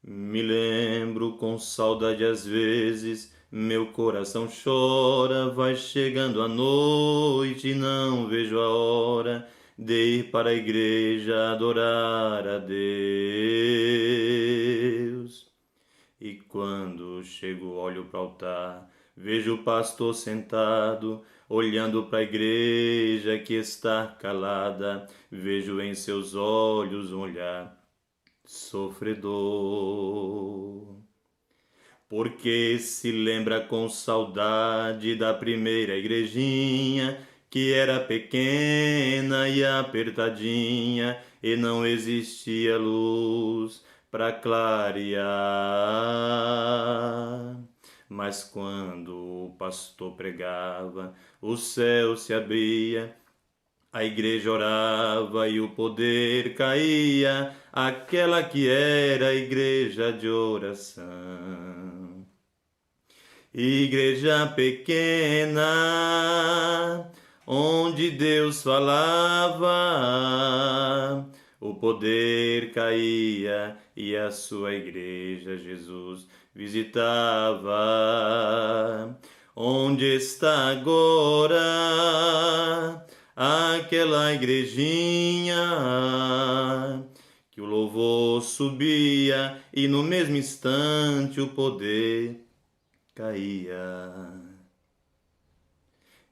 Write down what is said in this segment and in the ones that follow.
Me lembro com saudade às vezes, meu coração chora, vai chegando a noite e não vejo a hora de ir para a igreja adorar a Deus. E quando chego, olho para o altar, vejo o pastor sentado, olhando para a igreja que está calada, vejo em seus olhos um olhar sofredor. Porque se lembra com saudade da primeira igrejinha, que era pequena e apertadinha, e não existia luz para clarear. Mas quando o pastor pregava, o céu se abria, a igreja orava e o poder caía, aquela que era a igreja de oração. Igreja pequena, onde Deus falava, o poder caía e a sua igreja Jesus visitava. Onde está agora aquela igrejinha que o louvor subia e no mesmo instante o poder caía?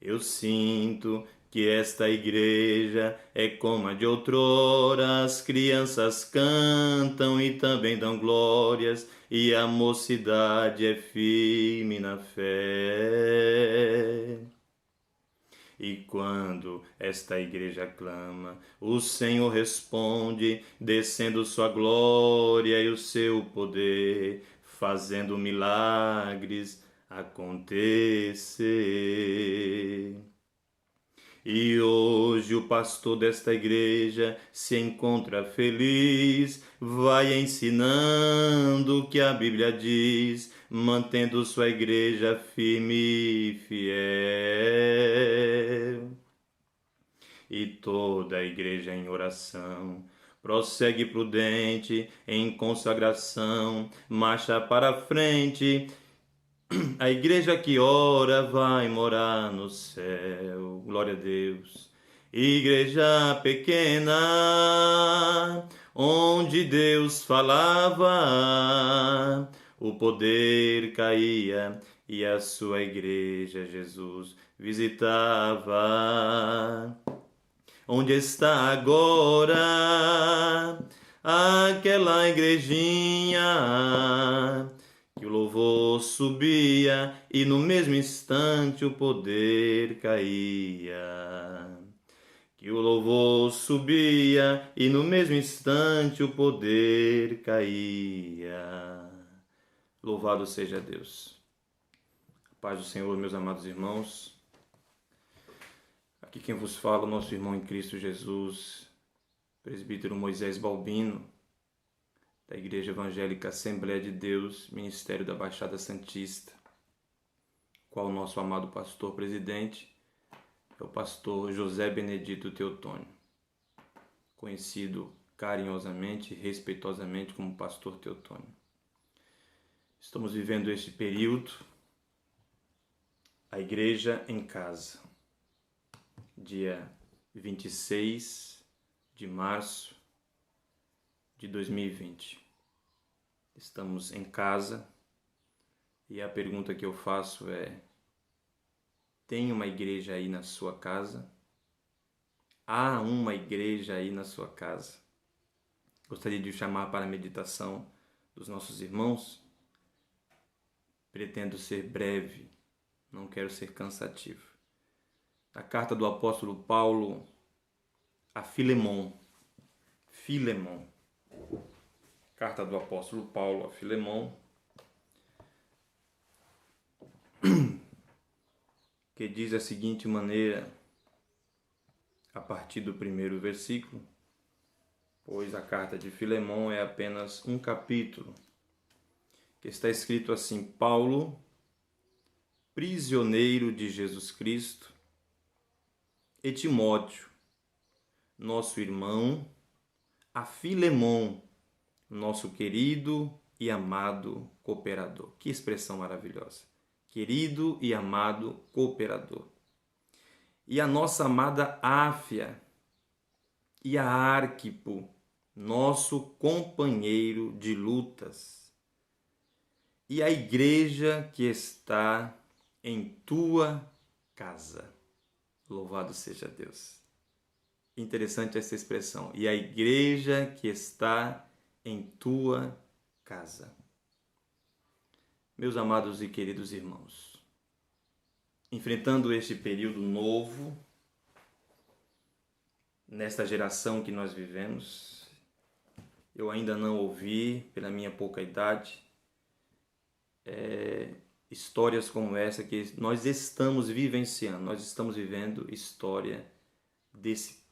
Eu sinto que esta igreja é como a de outrora, as crianças cantam e também dão glórias, e a mocidade é firme na fé. E quando esta igreja clama, o Senhor responde, descendo sua glória e o seu poder, fazendo milagres acontecer. E hoje o pastor desta igreja se encontra feliz, vai ensinando o que a Bíblia diz, mantendo sua igreja firme e fiel. E toda a igreja em oração prossegue prudente em consagração, marcha para frente. A igreja que ora vai morar no céu. Glória a Deus. Igreja pequena, onde Deus falava, o poder caía e a sua igreja Jesus visitava. Onde está agora aquela igrejinha que o louvor subia e no mesmo instante o poder caía? Que o louvor subia e no mesmo instante o poder caía. Louvado seja Deus. A paz do Senhor, meus amados irmãos. Aqui quem vos fala, nosso irmão em Cristo Jesus, presbítero Moisés Balbino, da Igreja Evangélica Assembleia de Deus, Ministério da Baixada Santista, qual o nosso amado pastor presidente é o pastor José Benedito Teotônio, conhecido carinhosamente e respeitosamente como pastor Teotônio. Estamos vivendo este período, a Igreja em Casa, dia 26 de março de 2020. Estamos em casa e a pergunta que eu faço é: tem uma igreja aí na sua casa? Há uma igreja aí na sua casa? Gostaria de chamar para a meditação dos nossos irmãos. Pretendo ser breve, não quero ser cansativo. A carta do apóstolo Paulo a Filemon. Carta do apóstolo Paulo a Filemon, que diz da seguinte maneira, a partir do primeiro versículo, pois a carta de Filemon é apenas um capítulo, que está escrito assim: Paulo, prisioneiro de Jesus Cristo, e Timóteo, nosso irmão, a Filemon, nosso querido e amado cooperador. Que expressão maravilhosa. Querido e amado cooperador. E a nossa amada Áfia e a Arquipo, nosso companheiro de lutas. E a igreja que está em tua casa. Louvado seja Deus. Interessante essa expressão. E a igreja que está em tua casa. Meus amados e queridos irmãos, enfrentando este período novo, nesta geração que nós vivemos, eu ainda não ouvi, pela minha pouca idade, histórias como essa que nós estamos vivenciando, nós estamos vivendo história desse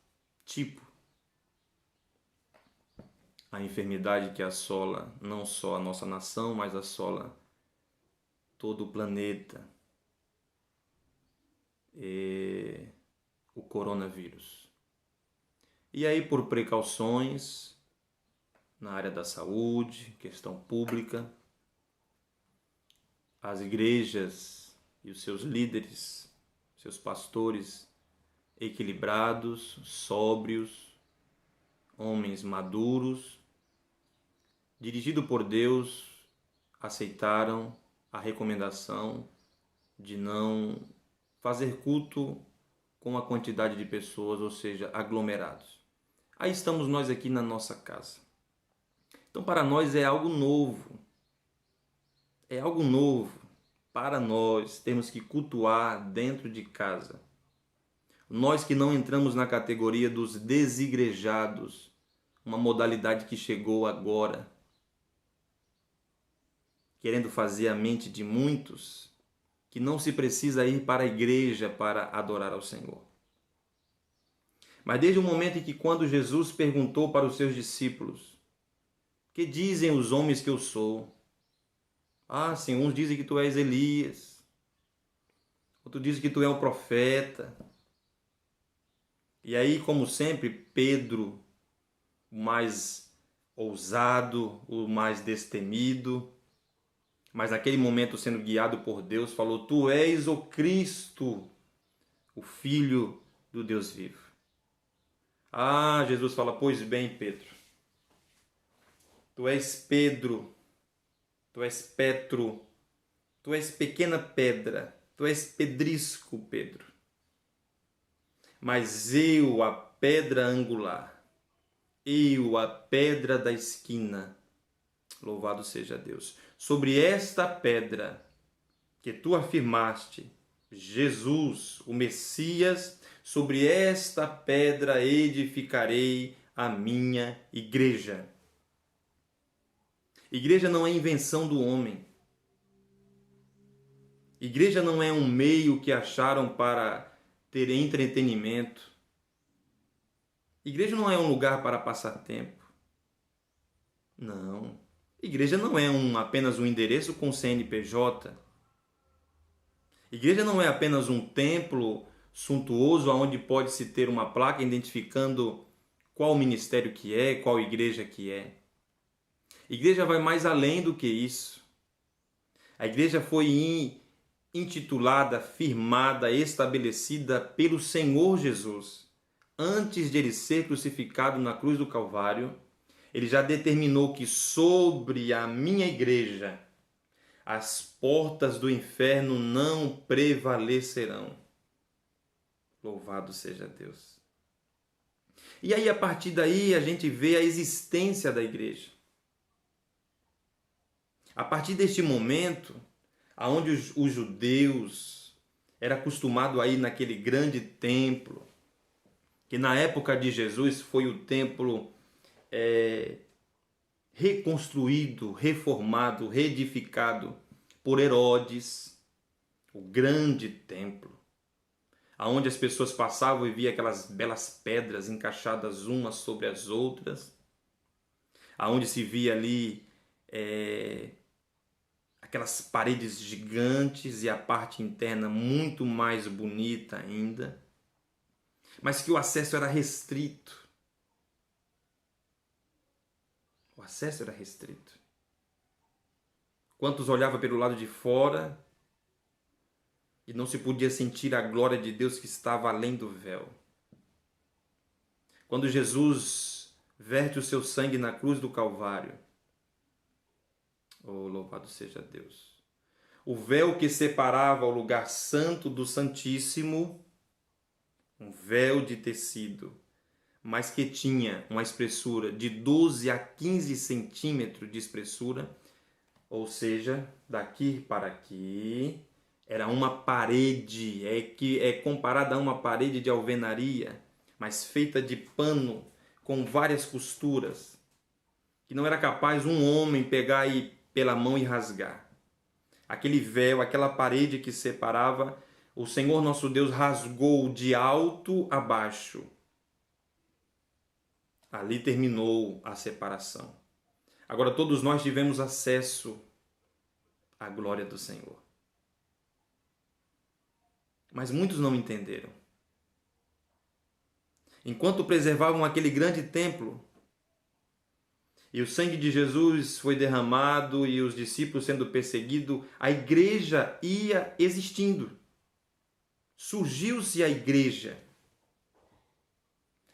tipo. A enfermidade que assola não só a nossa nação, mas assola todo o planeta. O coronavírus. E aí, por precauções na área da saúde, questão pública, as igrejas e os seus líderes, seus pastores equilibrados, sóbrios, homens maduros, dirigidos por Deus, aceitaram a recomendação de não fazer culto com a quantidade de pessoas, ou seja, aglomerados. Aí estamos nós aqui na nossa casa. Então, para nós é algo novo. É algo novo para nós termos que cultuar dentro de casa. Nós que não entramos na categoria dos desigrejados, uma modalidade que chegou agora, querendo fazer a mente de muitos que não se precisa ir para a igreja para adorar ao Senhor. Mas desde o momento em que quando Jesus perguntou para os seus discípulos: que dizem os homens que eu sou? Ah, sim, uns dizem que tu és Elias, outros dizem que tu és um profeta. E aí, como sempre, Pedro, o mais ousado, o mais destemido, mas naquele momento sendo guiado por Deus, falou: tu és o Cristo, o Filho do Deus vivo. Ah, Jesus fala: pois bem, Pedro, tu és Pedro, tu és Petro, tu és pequena pedra, tu és pedrisco, Pedro. Mas eu, a pedra angular, eu, a pedra da esquina, louvado seja Deus, sobre esta pedra que tu afirmaste, Jesus, o Messias, sobre esta pedra edificarei a minha igreja. Igreja não é invenção do homem. Igreja não é um meio que acharam para ter entretenimento. Igreja não é um lugar para passar tempo. Não. Igreja não é apenas um endereço com CNPJ. Igreja não é apenas um templo suntuoso onde pode-se ter uma placa identificando qual ministério que é, qual igreja que é. Igreja vai mais além do que isso. A igreja foi intitulada, firmada, estabelecida pelo Senhor Jesus. Antes de ele ser crucificado na cruz do Calvário, ele já determinou que sobre a minha igreja as portas do inferno não prevalecerão. Louvado seja Deus. E aí, a partir daí, a gente vê a existência da igreja. A partir deste momento, onde os judeus eram acostumados a ir naquele grande templo, que na época de Jesus foi o templo reconstruído, reformado, reedificado por Herodes, o grande templo, aonde as pessoas passavam e via aquelas belas pedras encaixadas umas sobre as outras, aonde se via ali aquelas paredes gigantes e a parte interna muito mais bonita ainda, mas que o acesso era restrito. O acesso era restrito. Quantos olhavam pelo lado de fora e não se podia sentir a glória de Deus que estava além do véu. Quando Jesus verte o seu sangue na cruz do Calvário, oh, louvado seja Deus! O véu que separava o lugar santo do Santíssimo, um véu de tecido, mas que tinha uma espessura de 12 a 15 centímetros de espessura, ou seja, daqui para aqui, era uma parede, que é comparada a uma parede de alvenaria, mas feita de pano com várias costuras, que não era capaz um homem pegar aí pela mão e rasgar. Aquele véu, aquela parede que separava, o Senhor nosso Deus rasgou de alto a baixo. Ali terminou a separação. Agora todos nós tivemos acesso à glória do Senhor. Mas muitos não entenderam. Enquanto preservavam aquele grande templo, e o sangue de Jesus foi derramado e os discípulos sendo perseguidos, a igreja ia existindo. Surgiu-se a igreja.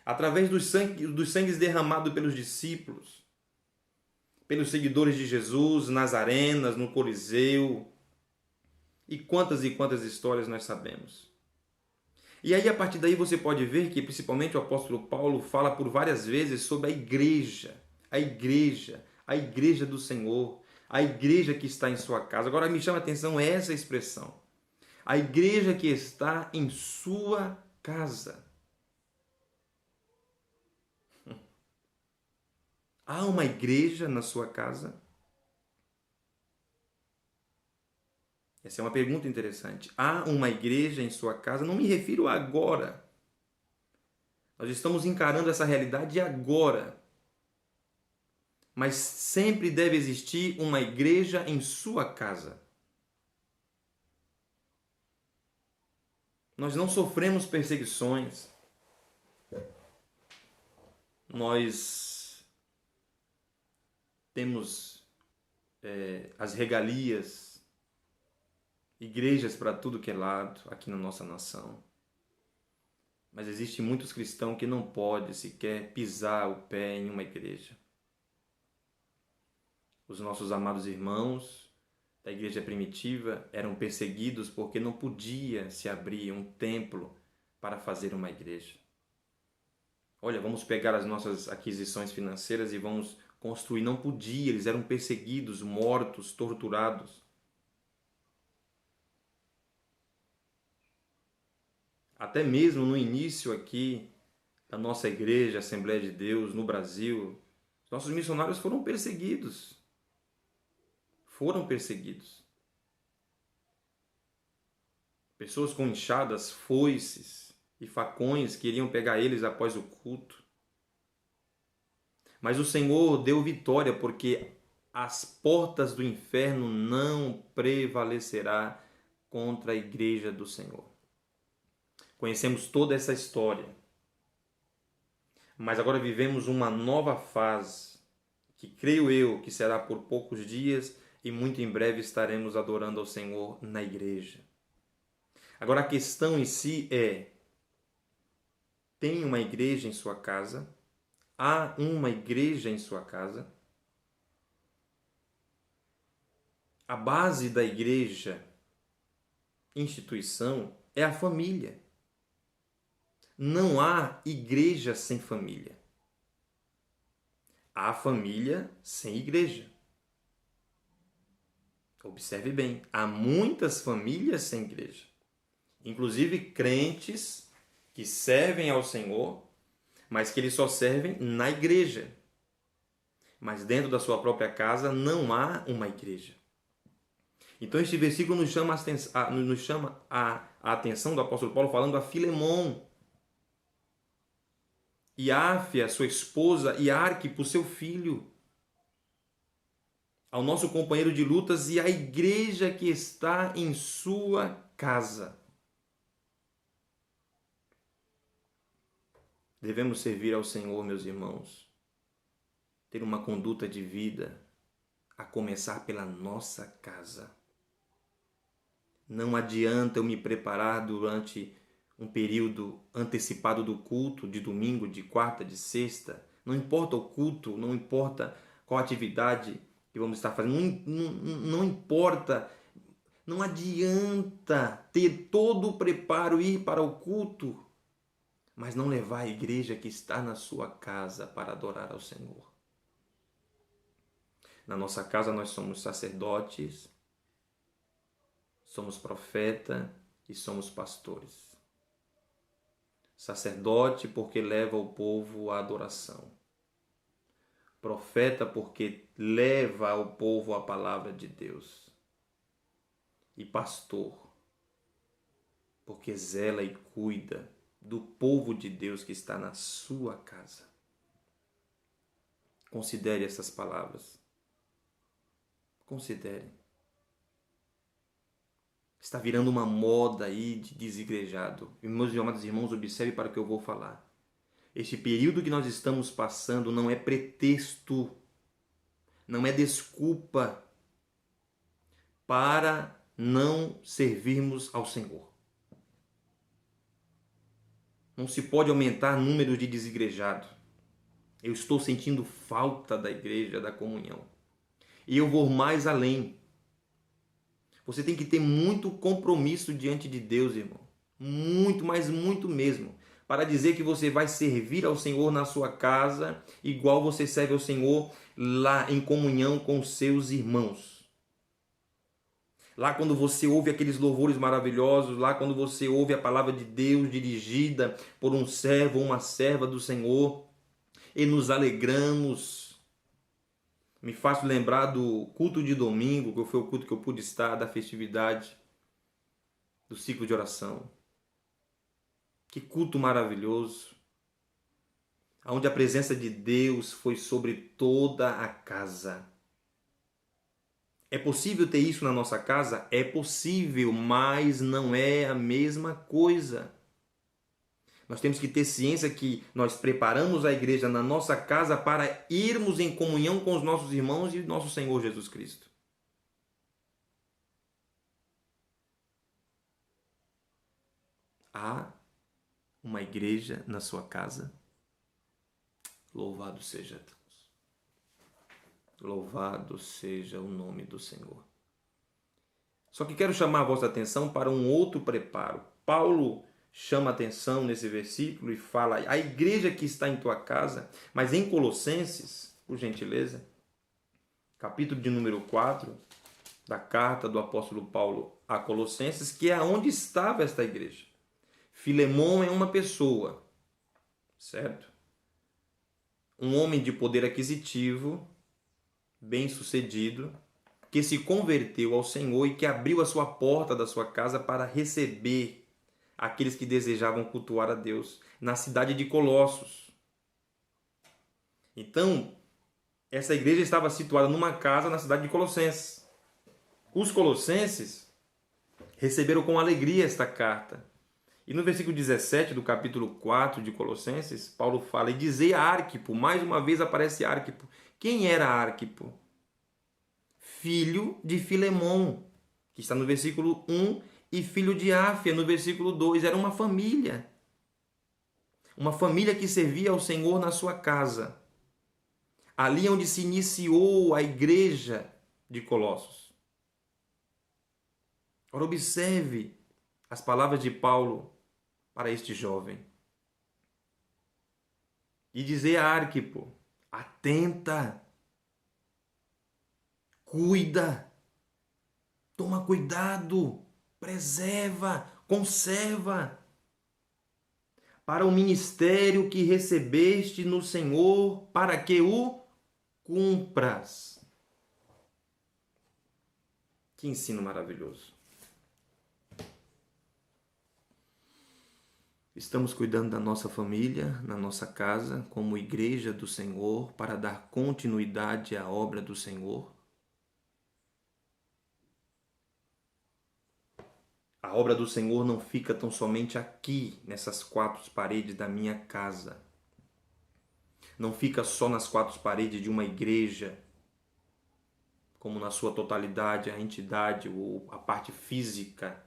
Através dos sangues derramados pelos discípulos, pelos seguidores de Jesus, nas arenas, no Coliseu, e quantas histórias nós sabemos. E aí, a partir daí, você pode ver que, principalmente, o apóstolo Paulo fala por várias vezes sobre a igreja do Senhor, a igreja que está em sua casa. Agora, me chama a atenção essa expressão, a igreja que está em sua casa. Há uma igreja na sua casa? Essa é uma pergunta interessante. Há uma igreja em sua casa? Não me refiro a agora. Nós estamos encarando essa realidade agora. Mas sempre deve existir uma igreja em sua casa. Nós não sofremos perseguições. Nós temos as regalias, igrejas para tudo que é lado aqui na nossa nação. Mas existem muitos cristãos que não podem sequer pisar o pé em uma igreja. Os nossos amados irmãos da igreja primitiva eram perseguidos porque não podia se abrir um templo para fazer uma igreja. Olha, vamos pegar as nossas aquisições financeiras e vamos construir. Não podia, eles eram perseguidos, mortos, torturados. Até mesmo no início aqui da nossa igreja, Assembleia de Deus, no Brasil, os nossos missionários foram perseguidos. Pessoas com enxadas, foices e facões queriam pegar eles após o culto. Mas o Senhor deu vitória, porque as portas do inferno não prevalecerá contra a igreja do Senhor. Conhecemos toda essa história. Mas agora vivemos uma nova fase, que creio eu que será por poucos dias e muito em breve estaremos adorando ao Senhor na igreja. Agora a questão em si é: tem uma igreja em sua casa? Há uma igreja em sua casa? A base da igreja, instituição, é a família. Não há igreja sem família. Há família sem igreja. Observe bem, há muitas famílias sem igreja. Inclusive crentes que servem ao Senhor, mas que eles só servem na igreja. Mas dentro da sua própria casa não há uma igreja. Então este versículo nos chama a atenção do apóstolo Paulo falando a Filemon, e Áfia, sua esposa, e Arquipo, seu filho, ao nosso companheiro de lutas e à igreja que está em sua casa. Devemos servir ao Senhor, meus irmãos, ter uma conduta de vida a começar pela nossa casa. Não adianta eu me preparar durante um período antecipado do culto, de domingo, de quarta, de sexta. Não importa o culto, não importa qual atividade que vamos estar fazendo, não importa, não adianta ter todo o preparo e ir para o culto, mas não levar a igreja que está na sua casa para adorar ao Senhor. Na nossa casa nós somos sacerdotes, somos profeta e somos pastores. Sacerdote porque leva o povo à adoração. Profeta porque leva ao povo a palavra de Deus. E pastor porque zela e cuida do povo de Deus que está na sua casa. Considere essas palavras. Considere. Está virando uma moda aí de desigrejado. E meus amados irmãos, observe para o que eu vou falar. Este período que nós estamos passando não é pretexto, não é desculpa para não servirmos ao Senhor. Não se pode aumentar números de desigrejados. Eu estou sentindo falta da igreja, da comunhão. E eu vou mais além. Você tem que ter muito compromisso diante de Deus, irmão. Muito, mas muito mesmo. Para dizer que você vai servir ao Senhor na sua casa, igual você serve ao Senhor lá em comunhão com os seus irmãos. Lá quando você ouve aqueles louvores maravilhosos, lá quando você ouve a palavra de Deus dirigida por um servo ou uma serva do Senhor, e nos alegramos. Me faço lembrar do culto de domingo, que foi o culto que eu pude estar, da festividade, do ciclo de oração. Que culto maravilhoso, onde a presença de Deus foi sobre toda a casa. É possível ter isso na nossa casa? É possível, mas não é a mesma coisa. Nós temos que ter ciência que nós preparamos a igreja na nossa casa para irmos em comunhão com os nossos irmãos e nosso Senhor Jesus Cristo. Há uma igreja na sua casa? Louvado seja Deus. Louvado seja o nome do Senhor. Só que quero chamar a vossa atenção para um outro preparo. Paulo chama atenção nesse versículo e fala a igreja que está em tua casa, mas em Colossenses, por gentileza, capítulo de número 4 da carta do apóstolo Paulo a Colossenses, que é onde estava esta igreja. Filemon é uma pessoa, certo? Um homem de poder aquisitivo, bem-sucedido, que se converteu ao Senhor e que abriu a sua porta da sua casa para receber aqueles que desejavam cultuar a Deus na cidade de Colossos. Então, essa igreja estava situada numa casa na cidade de Colossenses. Os colossenses receberam com alegria esta carta. E no versículo 17 do capítulo 4 de Colossenses, Paulo fala, e dizei a Arquipo, mais uma vez aparece Arquipo. Quem era Arquipo? Filho de Filemon, que está no versículo 1, e filho de Áfia, no versículo 2. Era uma família que servia ao Senhor na sua casa. Ali onde se iniciou a igreja de Colossos. Ora, observe as palavras de Paulo para este jovem. E dizer a Arquipo, atenta, cuida, toma cuidado, preserva, conserva, para o ministério que recebeste no Senhor, para que o cumpras. Que ensino maravilhoso. Estamos cuidando da nossa família, na nossa casa, como igreja do Senhor, para dar continuidade à obra do Senhor. A obra do Senhor não fica tão somente aqui, nessas quatro paredes da minha casa. Não fica só nas quatro paredes de uma igreja. como na sua totalidade, a entidade, a parte física.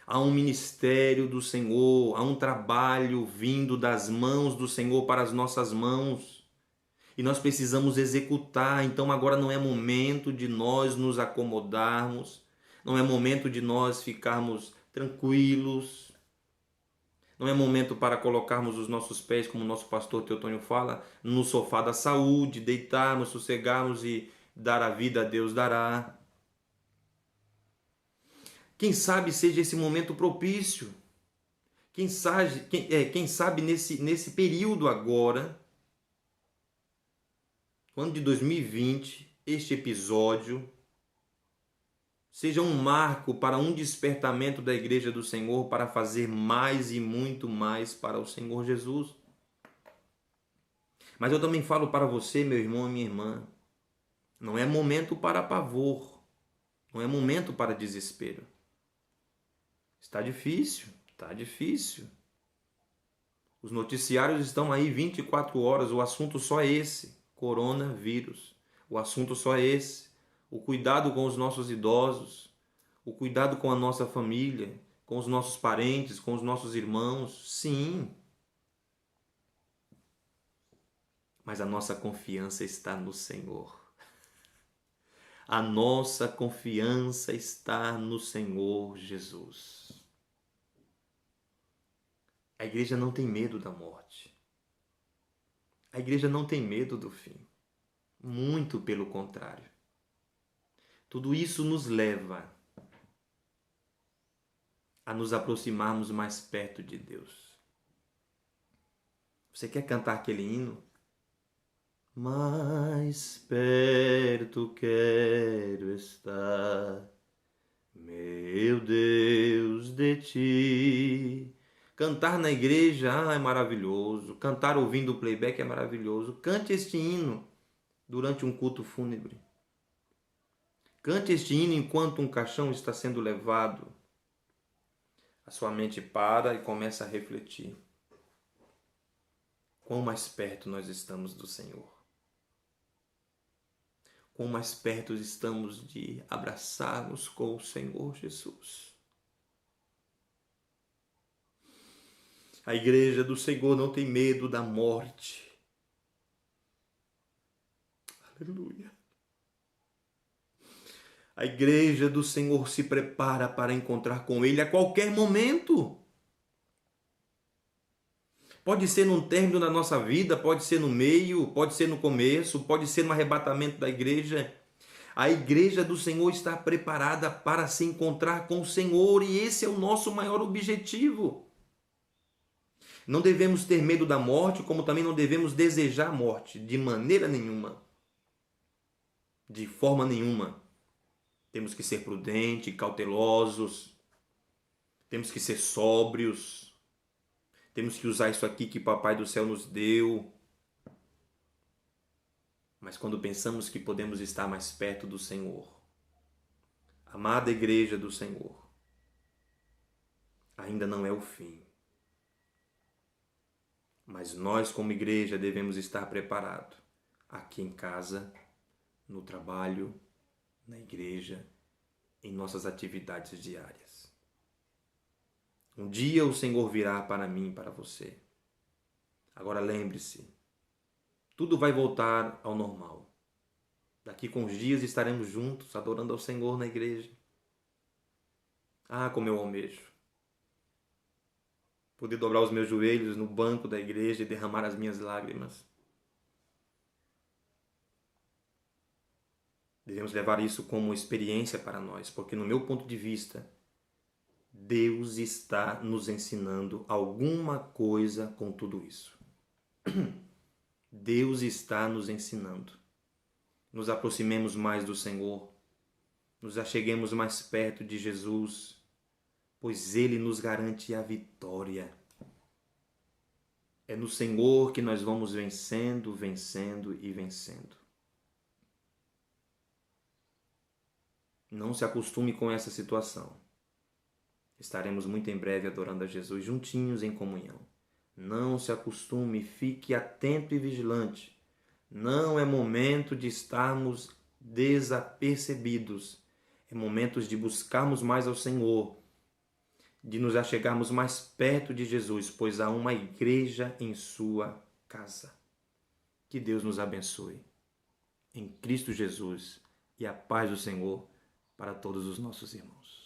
Há um ministério do Senhor, há um trabalho vindo das mãos do Senhor para as nossas mãos. E nós precisamos executar. Então agora não é momento de nós nos acomodarmos, não é momento de nós ficarmos tranquilos, não é momento para colocarmos os nossos pés, como o nosso pastor Teotônio fala, no sofá da saúde, deitarmos, sossegarmos e dar a vida a Deus dará. Quem sabe seja esse momento propício. Quem sabe nesse período agora, ano de 2020, este episódio seja um marco para um despertamento da Igreja do Senhor para fazer mais e muito mais para o Senhor Jesus. Mas eu também falo para você, meu irmão e minha irmã, não é momento para pavor, não é momento para desespero. Está difícil, está difícil. Os noticiários estão aí 24 horas, o assunto só é esse, coronavírus. O assunto só é esse, o cuidado com os nossos idosos, o cuidado com a nossa família, com os nossos parentes, com os nossos irmãos. Sim, mas a nossa confiança está no Senhor. A nossa confiança está no Senhor Jesus. A igreja não tem medo da morte. A igreja não tem medo do fim. Muito pelo contrário. Tudo isso nos leva a nos aproximarmos mais perto de Deus. Você quer cantar aquele hino? Mais perto quero estar, meu Deus, de ti. Cantar na igreja é maravilhoso. Cantar ouvindo o playback é maravilhoso. Cante este hino durante um culto fúnebre. Cante este hino enquanto um caixão está sendo levado. A sua mente para e começa a refletir. Quão mais perto nós estamos do Senhor. Quão mais perto estamos de abraçarmos com o Senhor Jesus. A igreja do Senhor não tem medo da morte. Aleluia. A igreja do Senhor se prepara para encontrar com Ele a qualquer momento. Pode ser no término da nossa vida, pode ser no meio, pode ser no começo, pode ser no arrebatamento da igreja. A igreja do Senhor está preparada para se encontrar com o Senhor e esse é o nosso maior objetivo. Não devemos ter medo da morte, como também não devemos desejar a morte, de maneira nenhuma. De forma nenhuma. Temos que ser prudentes, cautelosos, temos que ser sóbrios, temos que usar isso aqui que o Papai do Céu nos deu. Mas quando pensamos que podemos estar mais perto do Senhor, amada igreja do Senhor, ainda não é o fim. Mas nós, como igreja, devemos estar preparados aqui em casa, no trabalho, na igreja, em nossas atividades diárias. Um dia o Senhor virá para mim e para você. Agora lembre-se, tudo vai voltar ao normal. Daqui com uns dias estaremos juntos, adorando ao Senhor na igreja. Ah, como eu almejo poder dobrar os meus joelhos no banco da igreja e derramar as minhas lágrimas. Devemos levar isso como experiência para nós, porque no meu ponto de vista, Deus está nos ensinando alguma coisa com tudo isso. Deus está nos ensinando. Nos aproximemos mais do Senhor, nos acheguemos mais perto de Jesus, pois Ele nos garante a vitória. É no Senhor que nós vamos vencendo, vencendo e vencendo. Não se acostume com essa situação. Estaremos muito em breve adorando a Jesus juntinhos em comunhão. Não se acostume, fique atento e vigilante. Não é momento de estarmos desapercebidos. É momentos de buscarmos mais ao Senhor, de nos achegarmos mais perto de Jesus, pois há uma igreja em sua casa. Que Deus nos abençoe. Em Cristo Jesus, e a paz do Senhor para todos os nossos irmãos.